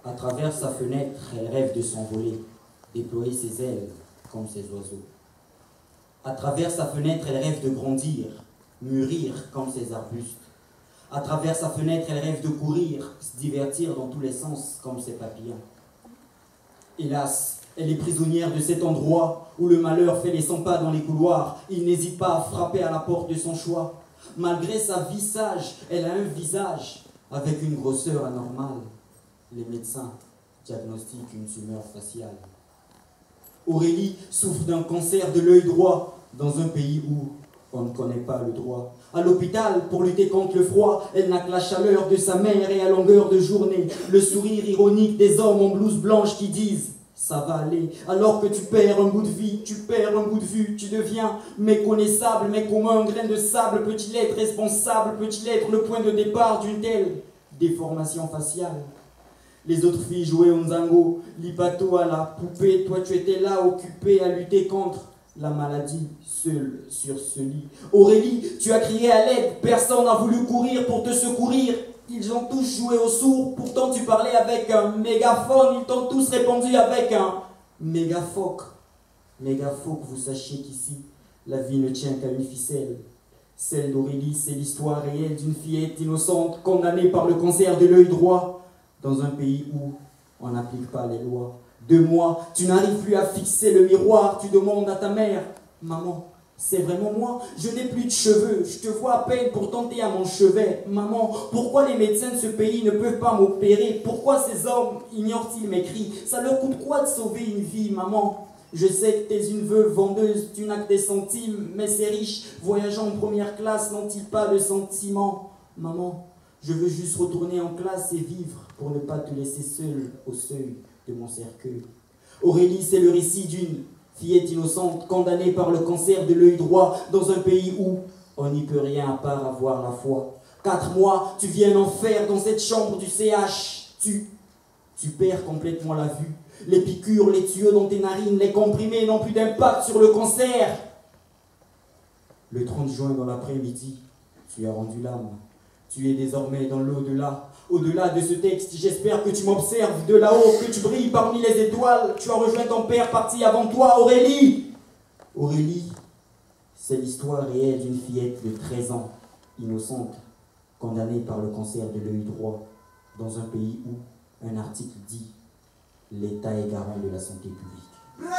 À travers sa fenêtre, elle rêve de s'envoler, déployer ses ailes comme ces oiseaux. À travers sa fenêtre, elle rêve de grandir, mûrir comme ces arbustes. À travers sa fenêtre, elle rêve de courir, se divertir dans tous les sens comme ces papillons. Hélas, elle est prisonnière de cet endroit où le malheur fait les 100 pas dans les couloirs. Il n'hésite pas à frapper à la porte de son choix. Malgré sa vie sage, elle a un visage avec une grosseur anormale. Les médecins diagnostiquent une tumeur faciale. Aurélie souffre d'un cancer de l'œil droit dans un pays où on ne connaît pas le droit. À l'hôpital, pour lutter contre le froid, elle n'a que la chaleur de sa mère et à longueur de journée, le sourire ironique des hommes en blouse blanche qui disent « ça va aller ». Alors que tu perds un bout de vie, tu perds un bout de vue, tu deviens méconnaissable, mais comme un grain de sable, peut-il être responsable, peut-il être le point de départ d'une telle déformation faciale? Les autres filles jouaient au nzango, lipato à la poupée, toi tu étais là occupée à lutter contre la maladie, seule sur ce lit. Aurélie, tu as crié à l'aide, personne n'a voulu courir pour te secourir. Ils ont tous joué au sourd, pourtant tu parlais avec un mégaphone, ils t'ont tous répondu avec un mégaphoque. Mégaphoque, vous sachiez qu'ici, la vie ne tient qu'à une ficelle. Celle d'Aurélie, c'est l'histoire réelle d'une fillette innocente condamnée par le cancer de l'œil droit dans un pays où on n'applique pas les lois. 2 mois, tu n'arrives plus à fixer le miroir, tu demandes à ta mère « Maman, c'est vraiment moi, je n'ai plus de cheveux, je te vois à peine pour tenter à mon chevet. Maman, pourquoi les médecins de ce pays ne peuvent pas m'opérer? Pourquoi ces hommes ignorent-ils mes cris? Ça leur coûte quoi de sauver une vie, maman? Je sais que tu es une veuve vendeuse, tu n'as que des centimes, mais ces riches, voyageant en première classe, n'ont-ils pas de sentiments? Maman, je veux juste retourner en classe et vivre pour ne pas te laisser seule au seuil de mon cercueil. Aurélie, c'est le récit d'une fillette innocente condamnée par le cancer de l'œil droit dans un pays où on n'y peut rien à part avoir la foi. 4 mois, tu viens en enfer dans cette chambre du CH. Tu perds complètement la vue. Les piqûres, les tuyaux dans tes narines, les comprimés n'ont plus d'impact sur le cancer. Le 30 juin dans l'après-midi, tu as rendu l'âme. Tu es désormais dans l'au-delà. Au-delà de ce texte, j'espère que tu m'observes de là-haut, que tu brilles parmi les étoiles. Tu as rejoint ton père parti avant toi, Aurélie. Aurélie, c'est l'histoire réelle d'une fillette de 13 ans, innocente, condamnée par le cancer de l'œil droit, dans un pays où un article dit « l'État est garant de la santé publique ».